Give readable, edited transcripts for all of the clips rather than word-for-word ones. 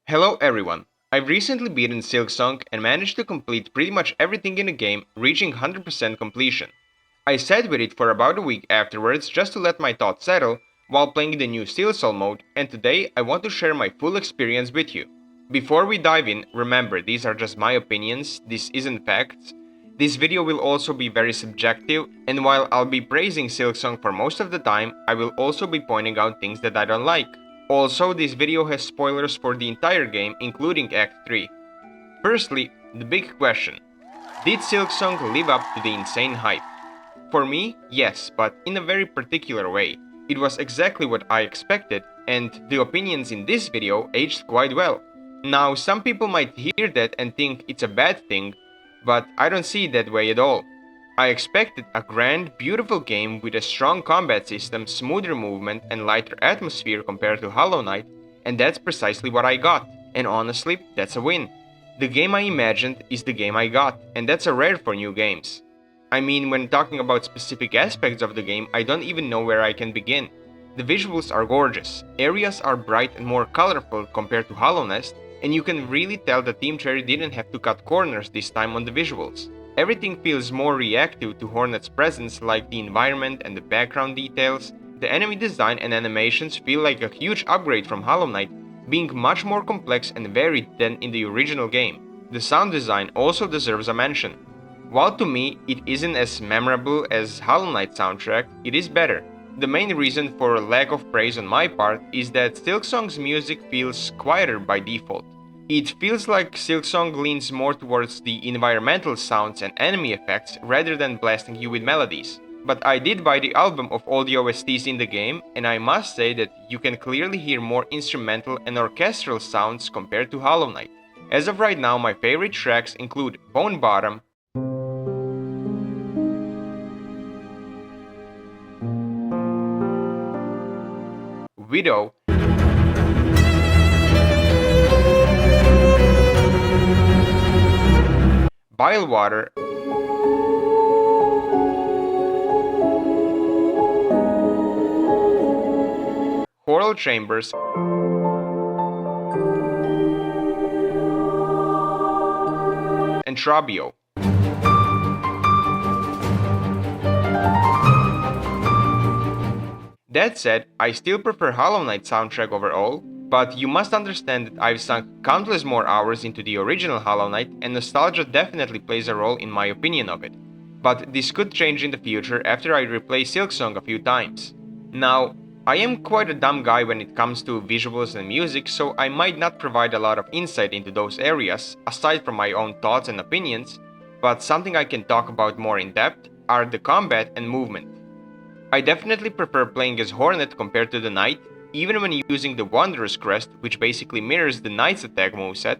Hello everyone! I've recently beaten Silksong and managed to complete pretty much everything in the game, reaching 100% completion. I sat with it for about a week afterwards just to let my thoughts settle while playing the new Silksong mode, and today I want to share my full experience with you. Before we dive in, remember these are just my opinions, this isn't facts. This video will also be very subjective, and while I'll be praising Silksong for most of the time, I will also be pointing out things that I don't like. Also, this video has spoilers for the entire game, including Act 3. Firstly, the big question. Did Silksong live up to the insane hype? For me, yes, but in a very particular way. It was exactly what I expected, and the opinions in this video aged quite well. Now, some people might hear that and think it's a bad thing, but I don't see it that way at all. I expected a grand, beautiful game with a strong combat system, smoother movement, and lighter atmosphere compared to Hollow Knight, and that's precisely what I got. And honestly, that's a win. The game I imagined is the game I got, and that's a rare for new games. I mean, when talking about specific aspects of the game, I don't even know where I can begin. The visuals are gorgeous, areas are bright and more colorful compared to Hollow Nest, and you can really tell that Team Cherry didn't have to cut corners this time on the visuals. Everything feels more reactive to Hornet's presence, like the environment and the background details. The enemy design and animations feel like a huge upgrade from Hollow Knight, being much more complex and varied than in the original game. The sound design also deserves a mention. While to me it isn't as memorable as Hollow Knight soundtrack, it is better. The main reason for lack of praise on my part is that Silksong's music feels quieter by default. It feels like Silksong leans more towards the environmental sounds and enemy effects rather than blasting you with melodies. But I did buy the album of all the OSTs in the game, and I must say that you can clearly hear more instrumental and orchestral sounds compared to Hollow Knight. As of right now, my favorite tracks include Bone Bottom, Widow, Bilewater, Choral Chambers, and Trabio. That said, I still prefer Hollow Knight soundtrack overall, but you must understand that I've sunk countless more hours into the original Hollow Knight, and nostalgia definitely plays a role in my opinion of it. But this could change in the future after I replay Silksong a few times. Now, I am quite a dumb guy when it comes to visuals and music, so I might not provide a lot of insight into those areas, aside from my own thoughts and opinions, but something I can talk about more in depth are the combat and movement. I definitely prefer playing as Hornet compared to the Knight, even when using the Wanderer's Crest, which basically mirrors the Knight's attack moveset.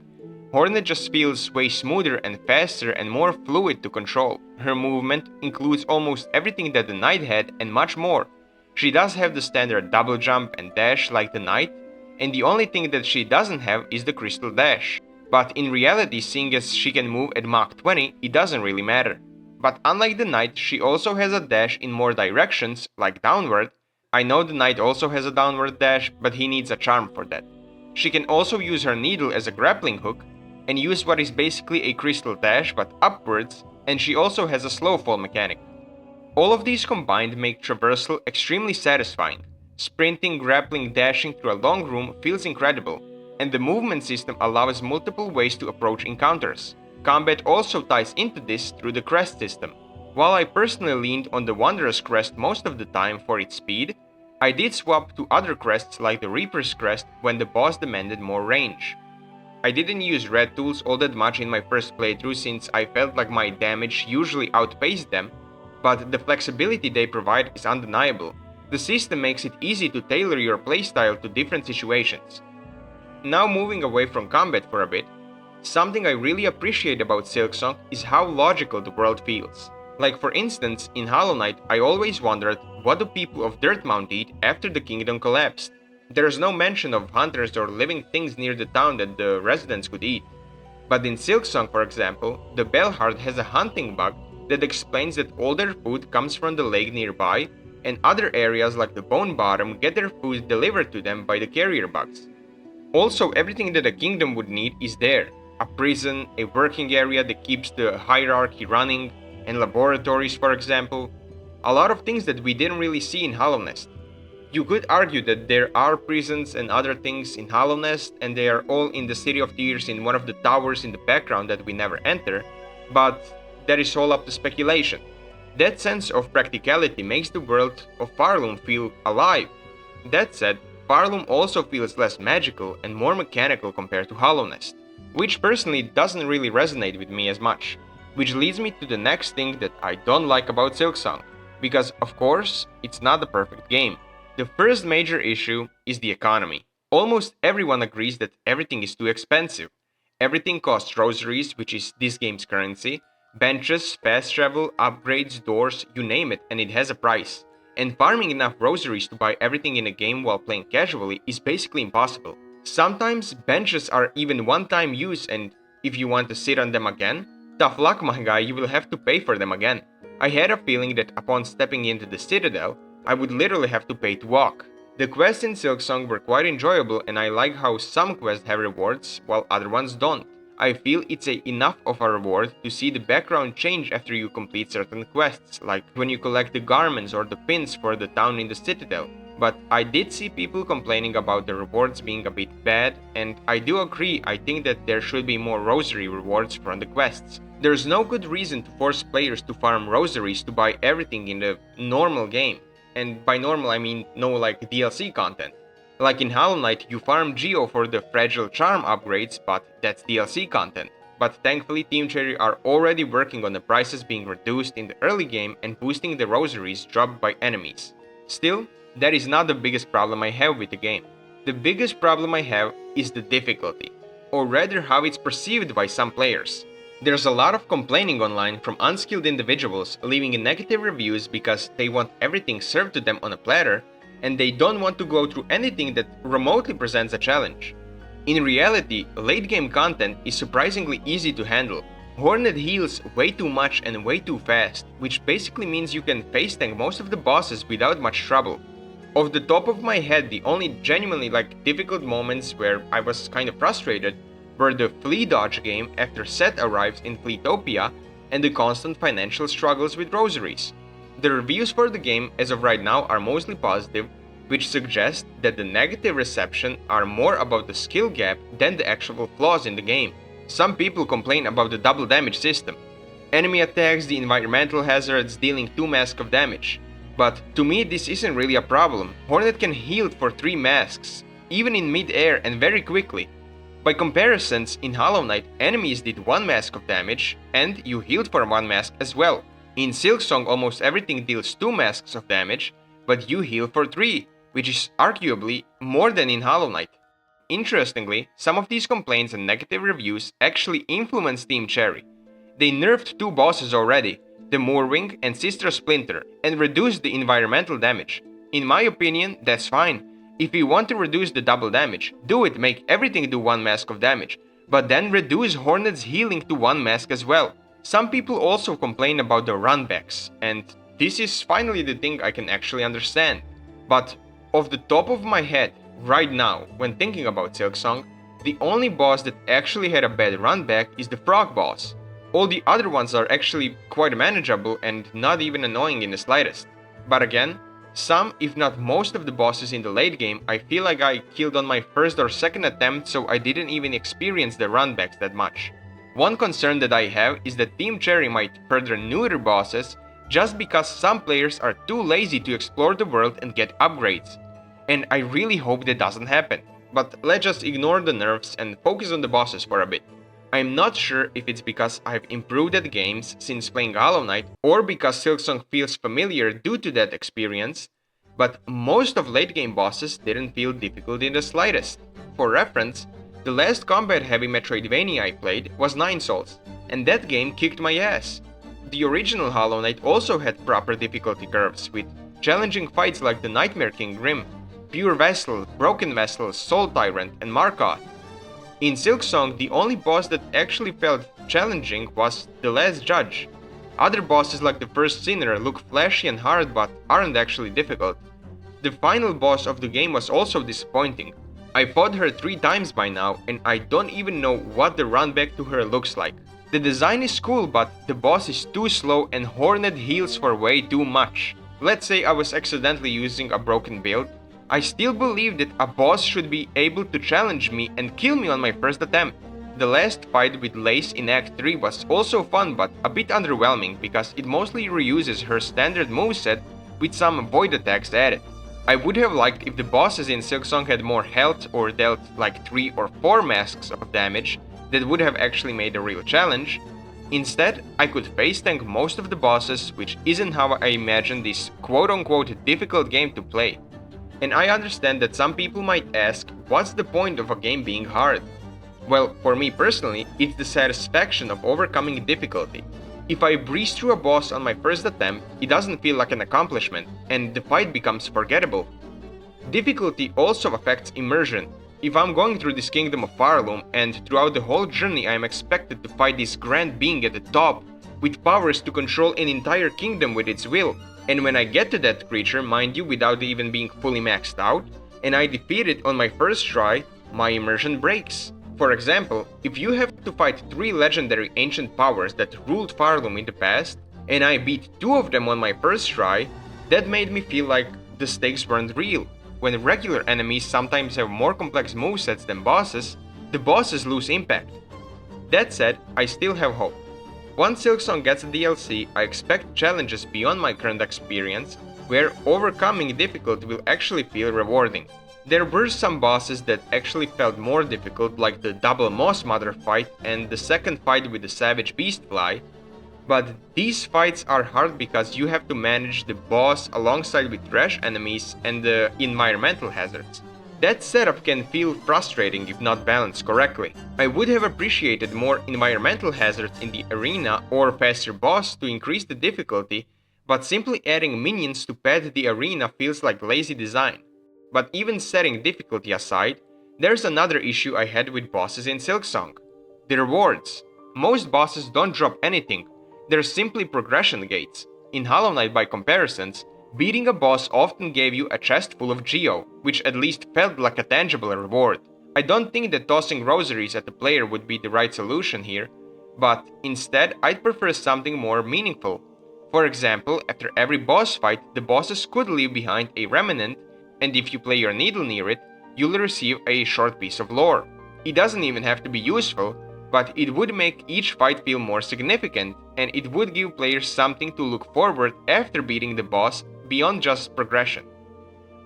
Hornet just feels way smoother and faster and more fluid to control. Her movement includes almost everything that the Knight had and much more. She does have the standard double jump and dash like the Knight, and the only thing that she doesn't have is the Crystal Dash. But in reality, seeing as she can move at Mach 20, it doesn't really matter. But unlike the Knight, she also has a dash in more directions, like downward. I know the Knight also has a downward dash, but he needs a charm for that. She can also use her needle as a grappling hook, and use what is basically a crystal dash but upwards, and she also has a slow fall mechanic. All of these combined make traversal extremely satisfying. Sprinting, grappling, dashing through a long room feels incredible, and the movement system allows multiple ways to approach encounters. Combat also ties into this through the crest system. While I personally leaned on the Wanderer's Crest most of the time for its speed, I did swap to other crests like the Reaper's Crest when the boss demanded more range. I didn't use red tools all that much in my first playthrough since I felt like my damage usually outpaced them, but the flexibility they provide is undeniable. The system makes it easy to tailor your playstyle to different situations. Now moving away from combat for a bit, something I really appreciate about Silksong is how logical the world feels. Like for instance, in Hollow Knight, I always wondered what do people of Dirtmount eat after the kingdom collapsed. There's no mention of hunters or living things near the town that the residents could eat. But in Silksong, for example, the Bellheart has a hunting bug that explains that all their food comes from the lake nearby, and other areas like the Bone Bottom get their food delivered to them by the carrier bugs. Also, everything that a kingdom would need is there. A prison, a working area that keeps the hierarchy running, and laboratories, for example. A lot of things that we didn't really see in Hollow Nest. You could argue that there are prisons and other things in Hollow Nest, and they are all in the City of Tears in one of the towers in the background that we never enter, but that is all up to speculation. That sense of practicality makes the world of Farloom feel alive. That said, Farloom also feels less magical and more mechanical compared to Hollow Nest, which personally doesn't really resonate with me as much. Which leads me to the next thing that I don't like about Silksong, because of course, it's not the perfect game. The first major issue is the economy. Almost everyone agrees that everything is too expensive. Everything costs rosaries, which is this game's currency, benches, fast travel, upgrades, doors, you name it, and it has a price. And farming enough rosaries to buy everything in a game while playing casually is basically impossible. Sometimes benches are even one-time use, and if you want to sit on them again, tough luck my guy, you will have to pay for them again. I had a feeling that upon stepping into the Citadel, I would literally have to pay to walk. The quests in Silksong were quite enjoyable, and I like how some quests have rewards while other ones don't. I feel it's enough of a reward to see the background change after you complete certain quests, like when you collect the garments or the pins for the town in the Citadel. But I did see people complaining about the rewards being a bit bad, and I do agree. I think that there should be more rosary rewards from the quests. There's no good reason to force players to farm rosaries to buy everything in the normal game. And by normal I mean no like DLC content. Like in Hollow Knight, you farm Geo for the Fragile Charm upgrades, but that's DLC content. But thankfully Team Cherry are already working on the prices being reduced in the early game and boosting the rosaries dropped by enemies. Still, that is not the biggest problem I have with the game. The biggest problem I have is the difficulty, or rather how it's perceived by some players. There's a lot of complaining online from unskilled individuals leaving negative reviews because they want everything served to them on a platter, and they don't want to go through anything that remotely presents a challenge. In reality, late game content is surprisingly easy to handle. Hornet heals way too much and way too fast, which basically means you can face tank most of the bosses without much trouble. Off the top of my head, the only genuinely difficult moments where I was kind of frustrated were the flea dodge game after Seth arrives in Fleetopia and the constant financial struggles with rosaries. The reviews for the game as of right now are mostly positive, which suggests that the negative reception are more about the skill gap than the actual flaws in the game. Some people complain about the double damage system. Enemy attacks, the environmental hazards dealing 2 masks of damage. But to me this isn't really a problem. Hornet can heal for 3 masks, even in mid-air and very quickly. By comparisons, in Hollow Knight, enemies did 1 mask of damage, and you healed for 1 mask as well. In Silksong, almost everything deals 2 masks of damage, but you heal for 3, which is arguably more than in Hollow Knight. Interestingly, some of these complaints and negative reviews actually influenced Team Cherry. They nerfed 2 bosses already, the Moorwing and Sister Splinter, and reduced the environmental damage. In my opinion, that's fine. If you want to reduce the double damage, do it, make everything do 1 mask of damage, but then reduce Hornet's healing to 1 mask as well. Some people also complain about the runbacks, and this is finally the thing I can actually understand. But off the top of my head, right now, when thinking about Silksong, the only boss that actually had a bad runback is the frog boss. All the other ones are actually quite manageable and not even annoying in the slightest. But again, some, if not most of the bosses in the late game, I feel like I killed on my first or second attempt, so I didn't even experience the runbacks that much. One concern that I have is that Team Cherry might further neuter bosses just because some players are too lazy to explore the world and get upgrades. And I really hope that doesn't happen. But let's just ignore the nerfs and focus on the bosses for a bit. I'm not sure if it's because I've improved at games since playing Hollow Knight or because Silksong feels familiar due to that experience, but most of late game bosses didn't feel difficult in the slightest. For reference, the last combat-heavy Metroidvania I played was Nine Souls, and that game kicked my ass. The original Hollow Knight also had proper difficulty curves, with challenging fights like the Nightmare King Grim, Pure Vessel, Broken Vessel, Soul Tyrant, and Markoth. In Silksong, the only boss that actually felt challenging was the Last Judge. Other bosses like the First Sinner look flashy and hard but aren't actually difficult. The final boss of the game was also disappointing. I fought her 3 times by now and I don't even know what the run back to her looks like. The design is cool, but the boss is too slow and Hornet heals for way too much. Let's say I was accidentally using a broken build, I still believe that a boss should be able to challenge me and kill me on my first attempt. The last fight with Lace in Act 3 was also fun but a bit underwhelming because it mostly reuses her standard moveset with some void attacks added. I would have liked if the bosses in Silksong had more health or dealt like 3 or 4 masks of damage that would have actually made a real challenge. Instead, I could face tank most of the bosses, which isn't how I imagine this quote-unquote difficult game to play. And I understand that some people might ask, what's the point of a game being hard? Well, for me personally, it's the satisfaction of overcoming difficulty. If I breeze through a boss on my first attempt, it doesn't feel like an accomplishment, and the fight becomes forgettable. Difficulty also affects immersion. If I'm going through this kingdom of Firelum, and throughout the whole journey I am expected to fight this grand being at the top, with powers to control an entire kingdom with its will, and when I get to that creature, mind you, without even being fully maxed out, and I defeat it on my first try, my immersion breaks. For example, if you have to fight 3 legendary ancient powers that ruled Firelum in the past, and I beat 2 of them on my first try, that made me feel like the stakes weren't real. When regular enemies sometimes have more complex movesets than bosses, the bosses lose impact. That said, I still have hope. Once Silksong gets a DLC, I expect challenges beyond my current experience, where overcoming difficulty will actually feel rewarding. There were some bosses that actually felt more difficult, like the double Moss Mother fight and the second fight with the Savage Beastfly, but these fights are hard because you have to manage the boss alongside with trash enemies and the environmental hazards. That setup can feel frustrating if not balanced correctly. I would have appreciated more environmental hazards in the arena or faster boss to increase the difficulty, but simply adding minions to pad the arena feels like lazy design. But even setting difficulty aside, there's another issue I had with bosses in Silksong. The rewards. Most bosses don't drop anything, they're simply progression gates. In Hollow Knight by comparisons, beating a boss often gave you a chest full of Geo, which at least felt like a tangible reward. I don't think that tossing rosaries at the player would be the right solution here, but instead I'd prefer something more meaningful. For example, after every boss fight, the bosses could leave behind a remnant, and if you play your needle near it, you'll receive a short piece of lore. It doesn't even have to be useful, but it would make each fight feel more significant, and it would give players something to look forward after beating the boss beyond just progression.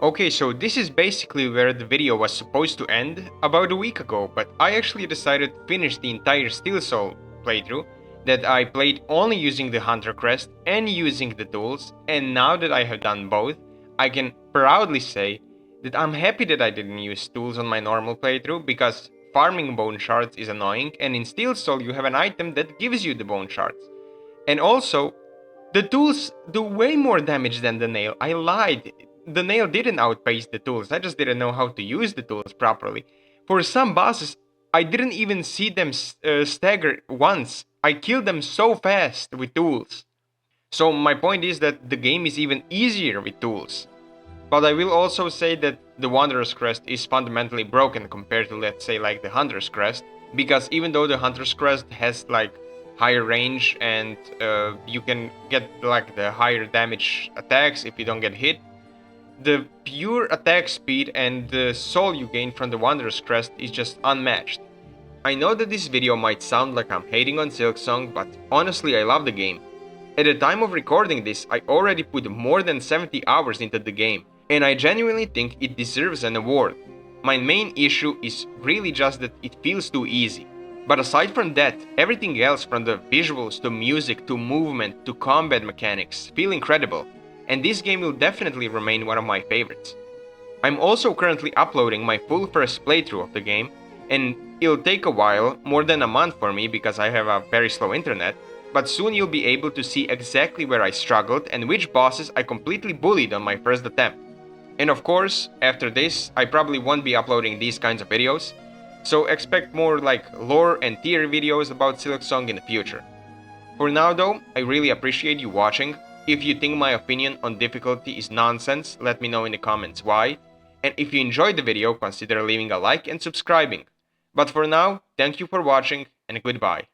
Okay, so this is basically where the video was supposed to end about a week ago, but I actually decided to finish the entire Steel Soul playthrough that I played only using the Hunter Crest and using the tools, and now that I have done both, I can proudly say that I'm happy that I didn't use tools on my normal playthrough because farming bone shards is annoying, and in Steel Soul you have an item that gives you the bone shards. And also, the tools do way more damage than the nail. I lied. The nail didn't outpace the tools, I just didn't know how to use the tools properly. For some bosses, I didn't even see them stagger once. I killed them so fast with tools. So my point is that the game is even easier with tools. But I will also say that the Wanderer's Crest is fundamentally broken compared to, let's say, like the Hunter's Crest, because even though the Hunter's Crest has like higher range and you can get like the higher damage attacks if you don't get hit, the pure attack speed and the soul you gain from the Wanderer's Crest is just unmatched. I know that this video might sound like I'm hating on Silksong, but honestly I love the game. At the time of recording this, I already put more than 70 hours into the game, and I genuinely think it deserves an award. My main issue is really just that it feels too easy. But aside from that, everything else from the visuals to music to movement to combat mechanics feel incredible, and this game will definitely remain one of my favorites. I'm also currently uploading my full first playthrough of the game, and it'll take a while, more than a month for me because I have a very slow internet, but soon you'll be able to see exactly where I struggled and which bosses I completely bullied on my first attempt. And of course, after this, I probably won't be uploading these kinds of videos, so expect more like lore and tier videos about Silksong in the future. For now though, I really appreciate you watching. If you think my opinion on difficulty is nonsense, let me know in the comments why. And if you enjoyed the video, consider leaving a like and subscribing. But for now, thank you for watching and goodbye.